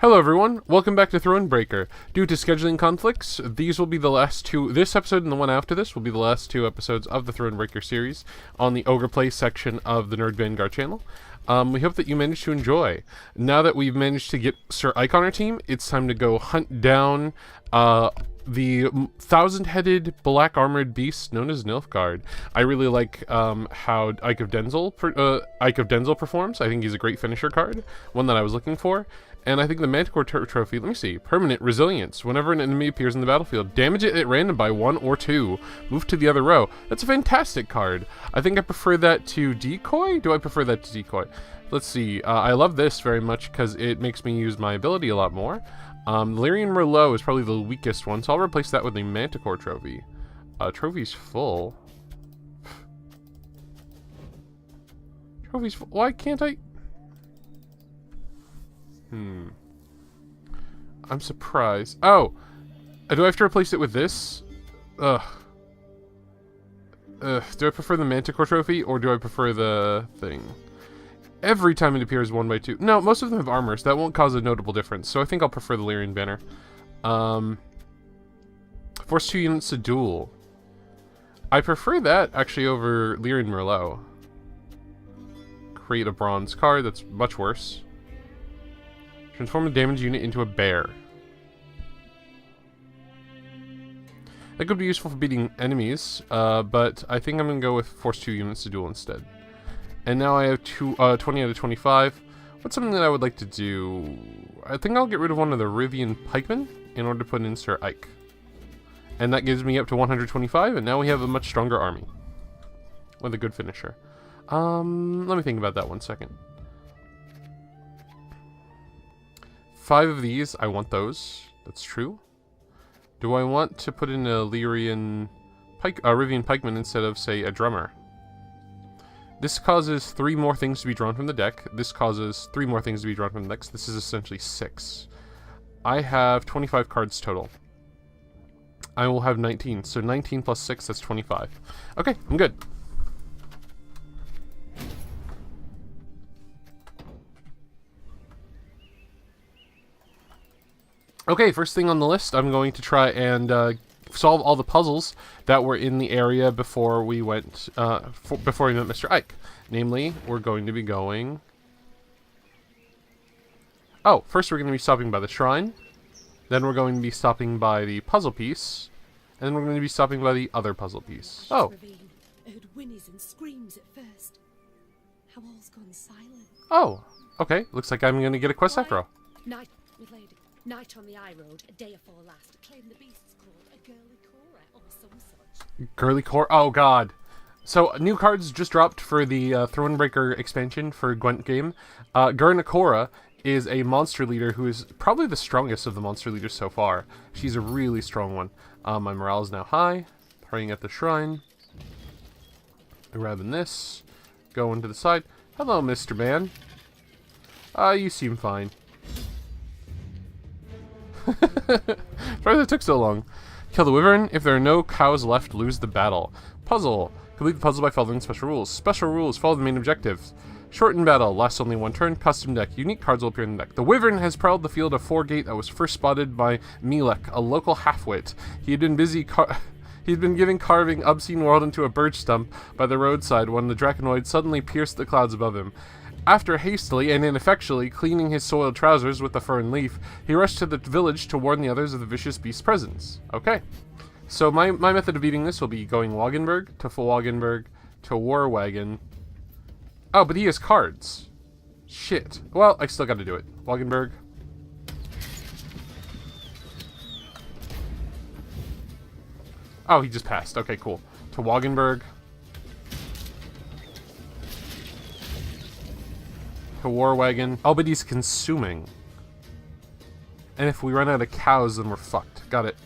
Hello everyone, welcome back to Thronebreaker. Due to scheduling conflicts, these will be the last two, this episode and the one after this will be the last two episodes of the Thronebreaker series on the Ogre Play section of the Nerd Vanguard channel. We hope that you managed to enjoy. Now that we've managed to get Sir Ike on our team, it's time to go hunt down the thousand-headed black-armored beast known as Nilfgaard. I really like how Ike of Denzel performs. I think he's a great finisher card, one that I was looking for. And I think the Manticore trophy, let me see, permanent resilience. Whenever an enemy appears in the battlefield, damage it at random by 1 or 2. Move to the other row. That's a fantastic card. I think I prefer that to Decoy? Do I prefer that to Decoy? Let's see. I love this very much because it makes me use my ability a lot more. Lyrian Merlot is probably the weakest one, so I'll replace that with the Manticore trophy. Trophy's full. Trophy's full. Why can't I? I'm surprised. Oh! Do I have to replace it with this? Ugh. Do I prefer the Manticore trophy, or do I prefer the thing? Every time it appears 1 by 2. No, most of them have armor, so that won't cause a notable difference. So I think I'll prefer the Lyrian banner. Force 2 units to duel. I prefer that, actually, over Lyrian Merlot. Create a bronze card, that's much worse. Transform a damage unit into a bear. That could be useful for beating enemies, but I think I'm going to go with Force 2 units to duel instead. And now I have 20 out of 25. What's something that I would like to do? I think I'll get rid of one of the Rivian Pikemen in order to put in Sir Ike. And that gives me up to 125, and now we have a much stronger army. With a good finisher. Let me think about that 1 second. 5 of these, I want those. That's true. Do I want to put in a Rivian Pikeman instead of, say, a drummer? This causes 3 more things to be drawn from the deck. This causes 3 more things to be drawn from the deck. So this is essentially 6. I have 25 cards total. I will have 19. So 19 plus 6, that's 25. Okay, I'm good. Okay, first thing on the list, I'm going to try and solve all the puzzles that were in the area before we went, before we met Mr. Ike. Namely, we're going to be going... Oh, first we're going to be stopping by the shrine. Then we're going to be stopping by the puzzle piece. And then we're going to be stopping by the other puzzle piece. Oh. I heard whinnies and screams at first. How all's gone silent. Oh, okay. Looks like I'm going to get a quest after all. Night, milady. Night on the Eye Road, a day afore last, claimed the beast's called a girly Cora, or some such. Girly Cora? Oh, God. So, new cards just dropped for the Thronebreaker expansion for Gwent game. Girly Cora is a monster leader who is probably the strongest of the monster leaders so far. She's a really strong one. My morale is now high. Praying at the shrine. Grabbing this. Going to the side. Hello, Mr. Man. You seem fine. Sorry that took so long. Kill the Wyvern. If there are no cows left, lose the battle. Puzzle. Complete the puzzle by following special rules. Special rules. Follow the main objectives. Shorten battle. Lasts only 1 turn. Custom deck. Unique cards will appear in the deck. The Wyvern has prowled the field of 4-gate that was first spotted by Melek, a local halfwit. He had been busy He'd been carving Obscene World into a birch stump by the roadside when the Draconoid suddenly pierced the clouds above him. After hastily and ineffectually cleaning his soiled trousers with the fern leaf, he rushed to the village to warn the others of the vicious beast's presence. Okay. So my method of beating this will be going Wagenburg to Wagenburg to Warwagon. Oh, but he has cards. Shit. Well, I still gotta do it. Wagenburg. Oh, he just passed. Okay, cool. To Wagenburg. To Warwagon. Oh, but he's consuming. And if we run out of cows, then we're fucked. Got it.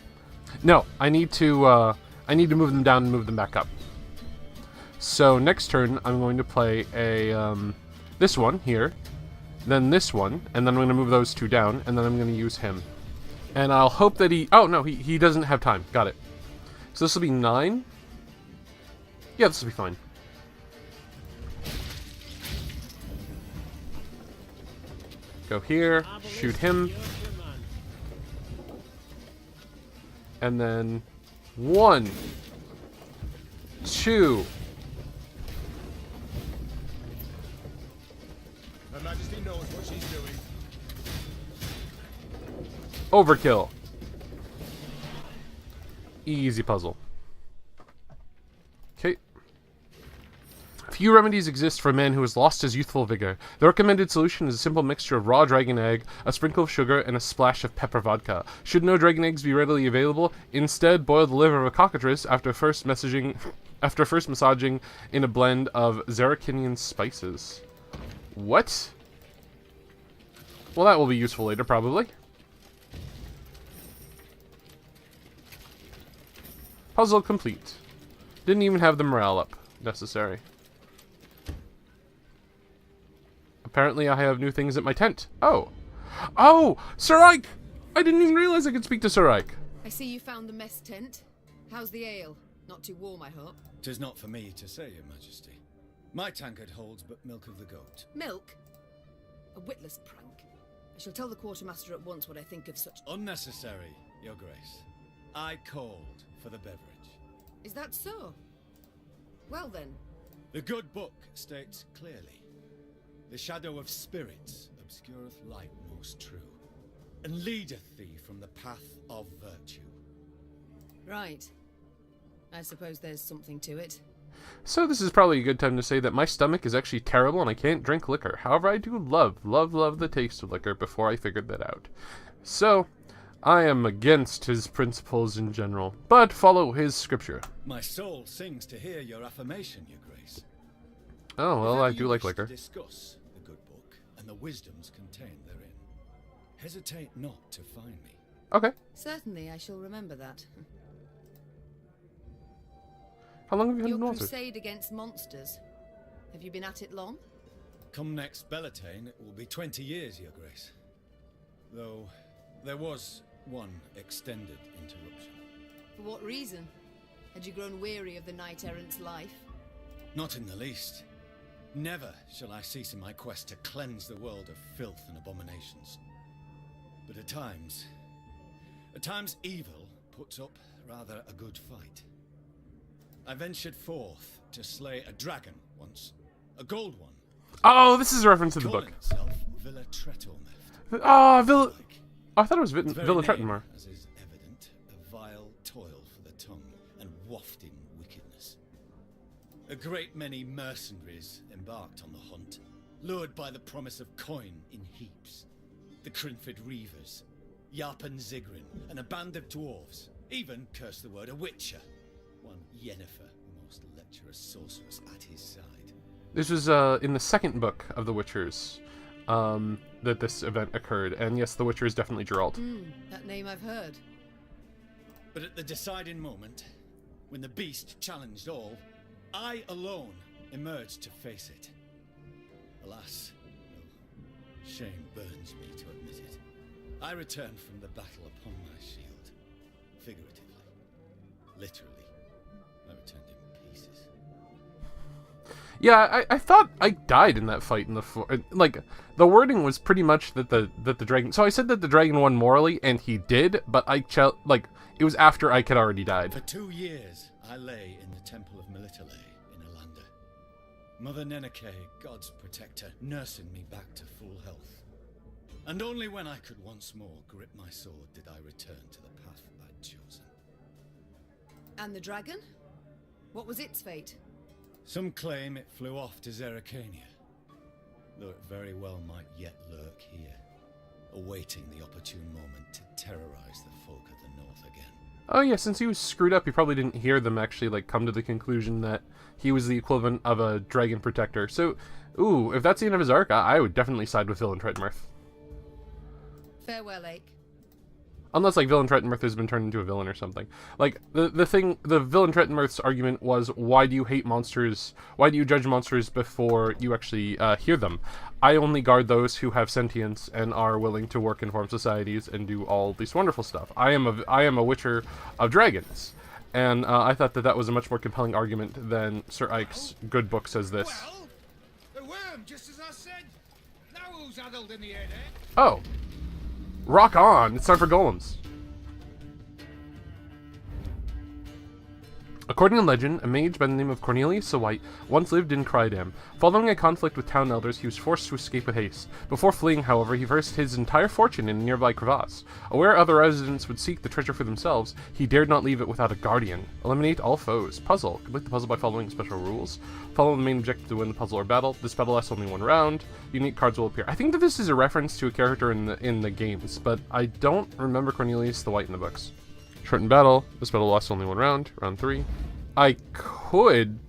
No, I need to move them down and move them back up. So next turn, I'm going to play a this one here, then this one, and then I'm going to move those 2 down, and then I'm going to use him. And I'll hope that he... Oh, no, he doesn't have time. Got it. So this will be 9. Yeah, this will be fine. Go here, shoot him. And then 1, 2. Her Majesty knows what she's doing. Overkill. Easy puzzle. Okay. Few remedies exist for a man who has lost his youthful vigor. The recommended solution is a simple mixture of raw dragon egg, a sprinkle of sugar, and a splash of pepper vodka. Should no dragon eggs be readily available, instead boil the liver of a cockatrice after first massaging in a blend of Zarikinian spices. What? Well, that will be useful later, probably. Puzzle complete. Didn't even have the morale up necessary. Apparently I have new things at my tent. Oh! Oh! Sir Ike! I didn't even realize I could speak to Sir Ike. I see you found the mess tent. How's the ale? Not too warm, I hope. 'Tis not for me to say, Your Majesty. My tankard holds but milk of the goat. Milk? A witless prank. I shall tell the quartermaster at once what I think of such... Unnecessary, Your Grace. I called for the beverage. Is that so? Well then. The good book states clearly, the shadow of spirits obscureth light most true, and leadeth thee from the path of virtue. Right. I suppose there's something to it. So this is probably a good time to say that my stomach is actually terrible and I can't drink liquor. However, I do love the taste of liquor before I figured that out. So, I am against his principles in general, but follow his scripture. My soul sings to hear your affirmation, Your Grace. Oh, well, I do like liquor. Discuss the good book and the wisdoms contained therein. Hesitate not to find me. Okay. Certainly, I shall remember that. How long have you Your been monsters? crusade against monsters. Have you been at it long? Come next Bellatane, it will be 20 years, Your Grace. Though, there was one extended interruption. For what reason? Had you grown weary of the knight-errant's life? Not in the least. Never shall I cease in my quest to cleanse the world of filth and abominations. But at times evil puts up rather a good fight. I ventured forth to slay a dragon once, a gold one. Oh, this is a reference to the Calling book. itself Villa Tretormeft. Ah, Villa... Like, I thought it was its very Villa name, Trettenmar. as is evident, a vile toil for the tongue and wafting wickedness. A great many mercenaries embarked on the hunt, lured by the promise of coin in heaps. The Crinford Reavers, Yarpen Zigrin, and a band of dwarves, even, curse the word, a witcher. One Yennefer, the most lecherous sorceress at his side. This was in the second book of The Witchers that this event occurred. And yes, The Witcher is definitely Geralt. That name I've heard. But at the deciding moment, when the beast challenged all, I alone emerged to face it. Alas, well, shame burns me to admit it. I returned from the battle upon my shield. Figuratively. Literally. I returned in pieces. Yeah, I thought I died in that fight in the like the wording was pretty much that the dragon. So I said that the dragon won morally, and he did, but like it was after Ike had already died. For 2 years, I lay in the temple of Melitele in Alanda. Mother Neneke, God's protector, nursing me back to full health. And only when I could once more grip my sword did I return to the path I'd chosen. And the dragon? What was its fate? Some claim it flew off to Zeracania, though it very well might yet lurk here, awaiting the opportune moment to terrorize the folk of the north again. Oh yeah, since he was screwed up, he probably didn't hear them actually like come to the conclusion that he was the equivalent of a dragon protector. So, ooh, if that's the end of his arc, I would definitely side with Villain Trettenmirth. Farewell, Ake. Unless, like, Villain Trettenmirth has been turned into a villain or something. Like, the Villain Trettenmirth's argument was, why do you hate monsters? Why do you judge monsters before you actually hear them? I only guard those who have sentience and are willing to work in form societies and do all this wonderful stuff. I am a witcher of dragons. And I thought that was a much more compelling argument than Sir Ike's good book says this. Well, the worm, just as I said. Now Skedaddled in the head, eh? Oh. Rock on. It's time for golems. According to legend, a mage by the name of Cornelius the White once lived in Crydam. Following a conflict with town elders, he was forced to escape with haste. Before fleeing, however, he versed his entire fortune in a nearby crevasse. Aware other residents would seek the treasure for themselves, he dared not leave it without a guardian. Eliminate all foes. Puzzle. Complete the puzzle by following special rules. Follow the main objective to win the puzzle or battle. This battle lasts only one round. Unique cards will appear. I think that this is a reference to a character in the games, but I don't remember Cornelius the White in the books. Shortened battle. This battle lasts only one round. Round 3. I could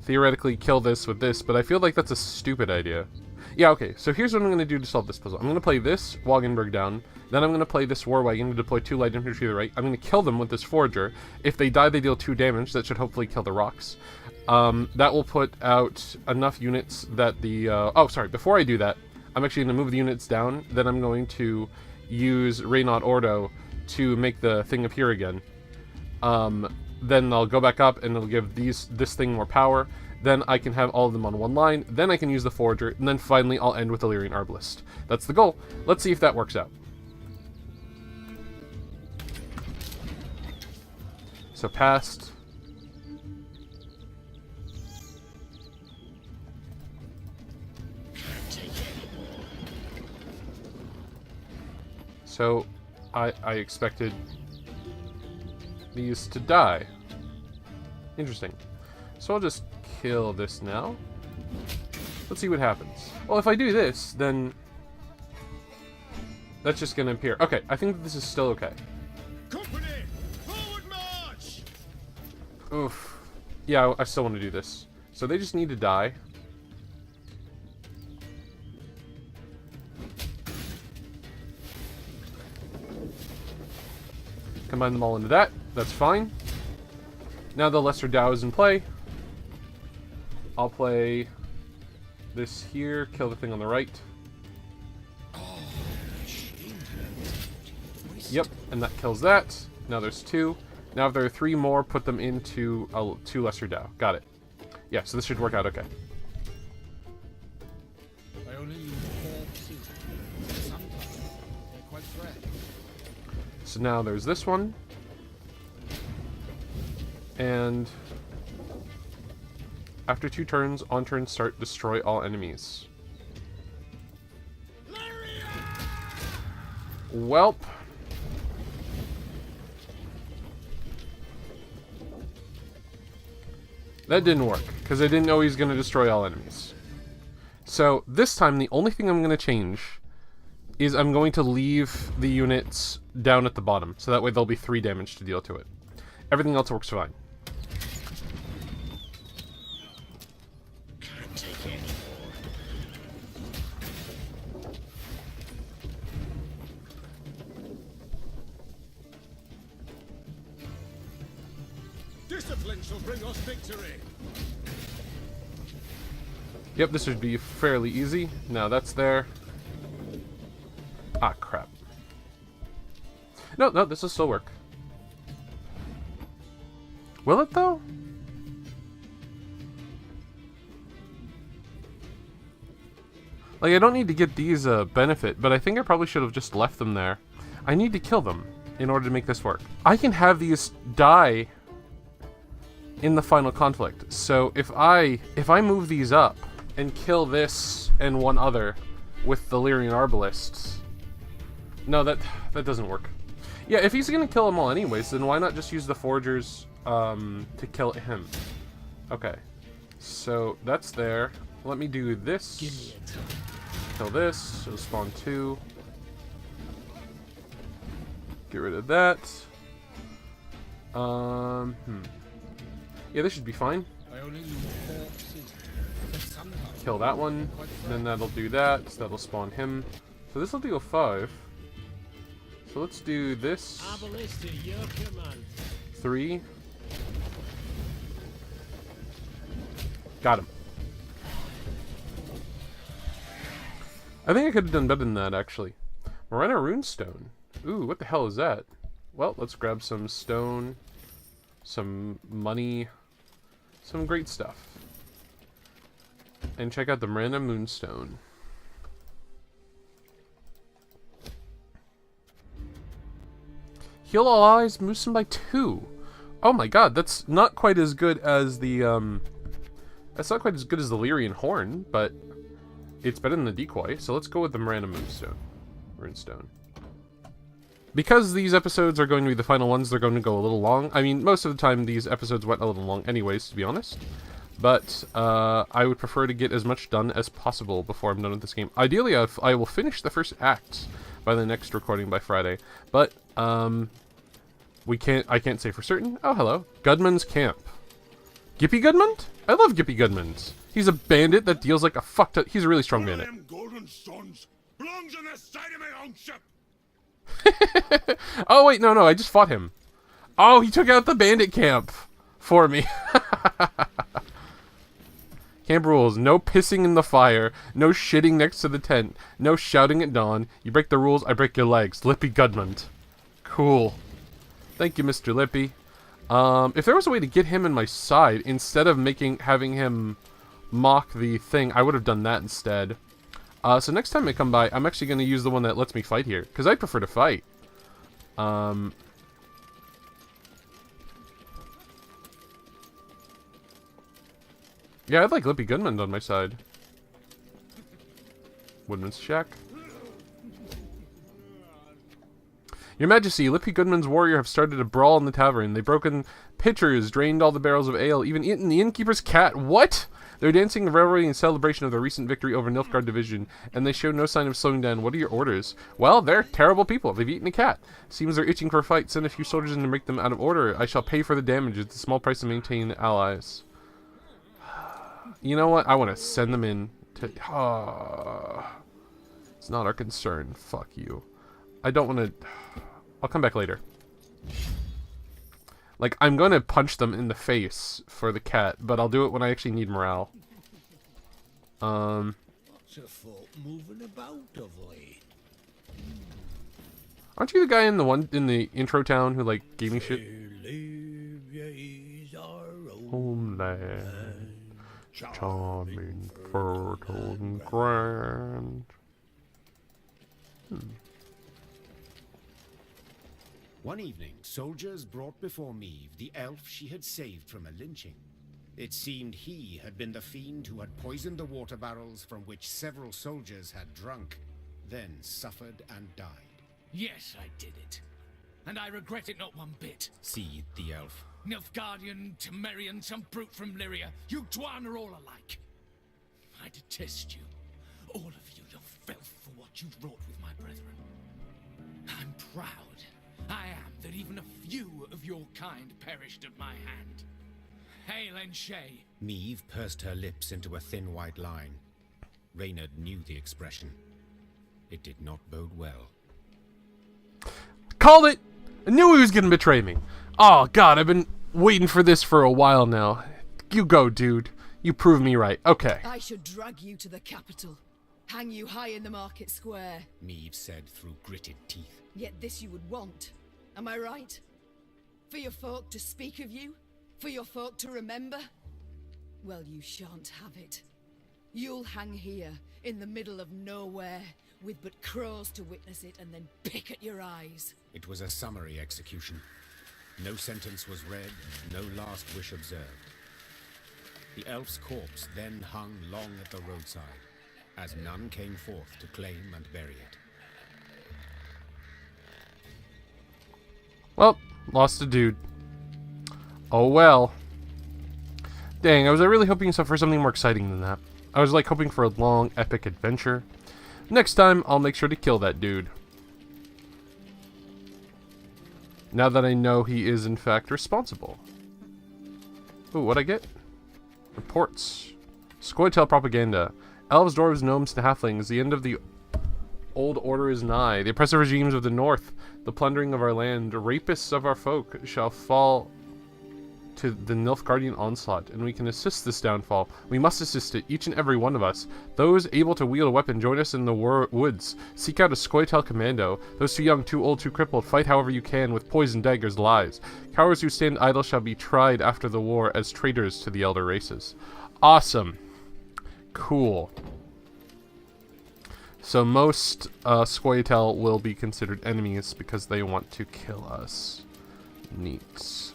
theoretically kill this with this, but I feel like that's a stupid idea. Yeah, okay, so here's what I'm going to do to solve this puzzle. I'm going to play this Wagenberg down, then I'm going to play this War Wagon to deploy 2 light infantry to the right. I'm going to kill them with this Forager. If they die, they deal 2 damage. That should hopefully kill the rocks. That will put out enough units that the... oh, sorry, before I do that, I'm actually going to move the units down. Then I'm going to use Reynard Ordo to make the thing appear again. Then I'll go back up and it'll give this thing more power. Then I can have all of them on one line. Then I can use the Forager. And then finally I'll end with the Lyrian Arbalist. That's the goal. Let's see if that works out. So past. So I expected these to die. Interesting. So I'll just kill this now. Let's see what happens. Well, if I do this, then that's just gonna appear. Okay, I think that this is still okay. Company, forward march! Oof. Yeah, I still want to do this. So they just need to die. Combine them all into that. That's fine. Now the Lesser Dow is in play. I'll play this here, kill the thing on the right. Yep, and that kills that. Now there's 2. Now if there are 3 more, put them into 2 Lesser Dow. Got it. Yeah, so this should work out okay. I only use 4 sometimes they're quite rare. So now there's this one. And after 2 turns, on turn start, destroy all enemies. LYRIA! Welp. That didn't work, because I didn't know he was going to destroy all enemies. So this time, the only thing I'm going to change is I'm going to leave the units down at the bottom, so that way there'll be 3 damage to deal to it. Everything else works fine. Can't take any more. Discipline shall bring us victory. Yep, this should be fairly easy. Now that's there. Ah, crap. No, this will still work. Will it, though? Like, I don't need to get these benefit, but I think I probably should have just left them there. I need to kill them in order to make this work. I can have these die in the final conflict. So if I move these up and kill this and one other with the Lyrian Arbalists, no, that doesn't work. Yeah, if he's gonna kill them all anyways, then why not just use the Foragers to kill him? Okay, so that's there. Let me do this. Give me a time. Kill this. It'll spawn 2. Get rid of that. Yeah, this should be fine. I only use 4 sometimes. Kill that one. Then that'll do that. So that'll spawn him. So this will deal 5. So let's do this. 3. Got him. I think I could have done better than that, actually. Miranda Runestone. Ooh, what the hell is that? Well, let's grab some stone, some money, some great stuff. And check out the Miranda Moonstone. Heal all allies, moves them by 2. Oh my god, that's not quite as good as the, that's not quite as good as the Lyrian Horn, but it's better than the Decoy, so let's go with the Miranda Runestone. Because these episodes are going to be the final ones, they're going to go a little long. I mean, most of the time these episodes went a little long anyways, to be honest. But I would prefer to get as much done as possible before I'm done with this game. Ideally, I will finish the first act by the next recording by Friday. But I can't say for certain. Oh, hello. Goodman's Camp. Lippi Goodman? I love Lippi Goodman. He's a bandit that deals like a fucked up... He's a really strong bandit. Belongs on the side of my own ship. Oh, wait, no, I just fought him. Oh, he took out the Bandit Camp for me. Camp rules. No pissing in the fire. No shitting next to the tent. No shouting at dawn. You break the rules, I break your legs. Lippi Goodman. Cool. Thank you, Mr. Lippi. If there was a way to get him in my side, instead of having him mock the thing, I would have done that instead. So next time I come by, I'm actually going to use the one that lets me fight here, because I prefer to fight. Yeah, I'd like Lippi Goodman on my side. Woodman's Shack. Your Majesty, Lippi Goodman's warrior have started a brawl in the tavern. They've broken pitchers, drained all the barrels of ale, even eaten the innkeeper's cat. What? They're dancing and revelry in celebration of their recent victory over Nilfgaard Division, and they show no sign of slowing down. What are your orders? Well, they're terrible people. They've eaten a cat. Seems they're itching for a fight. Send a few soldiers in to make them out of order. I shall pay for the damage. It's a small price to maintain allies. You know what? I want to send them in to... It's not our concern. Fuck you. I don't want to... I'll come back later. Like, I'm gonna punch them in the face for the cat, but I'll do it when I actually need morale. What's a folk moving about of late? Aren't you the guy in the intro town who, like, gave me shit? Homeland, charming, fertile, and grand. One evening, soldiers brought before Meve the elf she had saved from a lynching. It seemed he had been the fiend who had poisoned the water barrels from which several soldiers had drunk, then suffered and died. Yes, I did it. And I regret it not one bit. Seethed the elf. Nilfgaardian, Temerian, some brute from LYRIA. You Dwan are all alike. I detest you. All of you, your filth for what you wrought with my brethren. I'm proud. I am that even a few of your kind perished at my hand. Hail and Shay. Meve pursed her lips into a thin white line. Reynard knew the expression. It did not bode well. Called it! I knew he was gonna betray me. Oh god, I've been waiting for this for a while now. You go, dude. You prove me right. Okay. I should drag you to the capital. Hang you high in the market square. Meve said through gritted teeth. Yet this you would want. Am I right? For your folk to speak of you? For your folk to remember? Well, you shan't have it. You'll hang here, in the middle of nowhere, with but crows to witness it and then pick at your eyes. It was a summary execution. No sentence was read, no last wish observed. The elf's corpse then hung long at the roadside, as none came forth to claim and bury it. Well, lost a dude. Oh well. Dang, I was really hoping for something more exciting than that. I was like hoping for a long, epic adventure. Next time, I'll make sure to kill that dude. Now that I know he is in fact responsible. Ooh, what'd I get? Reports. Scoy Tell propaganda. Elves, dwarves, gnomes, and halflings. The end of the old order is nigh. The oppressive regimes of the north, the plundering of our land, rapists of our folk shall fall to the Nilfgaardian onslaught, and we can assist this downfall. We must assist it, each and every one of us. Those able to wield a weapon, join us in the woods. Seek out a Scoy Tell commando. Those too young, too old, too crippled, fight however you can with poison, daggers, lies. Cowards who stand idle shall be tried after the war as traitors to the elder races. Awesome. Cool. So most Scoy Tell will be considered enemies because they want to kill us. Neat.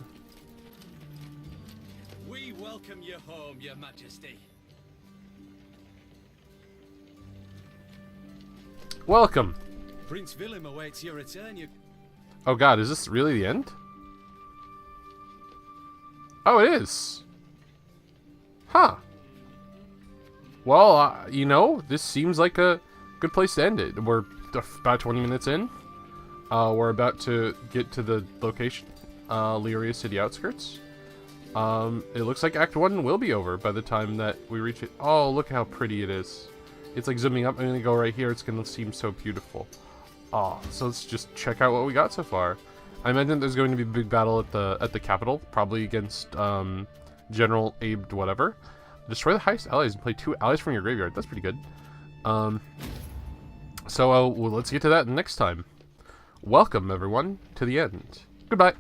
We welcome you home, Your Majesty. Welcome. Prince Willem awaits your return. Oh god, is this really the end? Oh, it is. Huh. Well, you know, this seems like a good place to end it. We're about 20 minutes in. We're about to get to the location, LYRIA city outskirts. It looks like Act 1 will be over by the time that we reach it. Oh, look how pretty it is. It's like zooming up. I'm gonna go right here. It's gonna seem so beautiful. Oh, so let's just check out what we got so far. I imagine there's going to be a big battle at the capital, probably against General Abe whatever. Destroy the highest allies and play 2 allies from your graveyard. That's pretty good. So well, let's get to that next time. Welcome everyone to the end. Goodbye.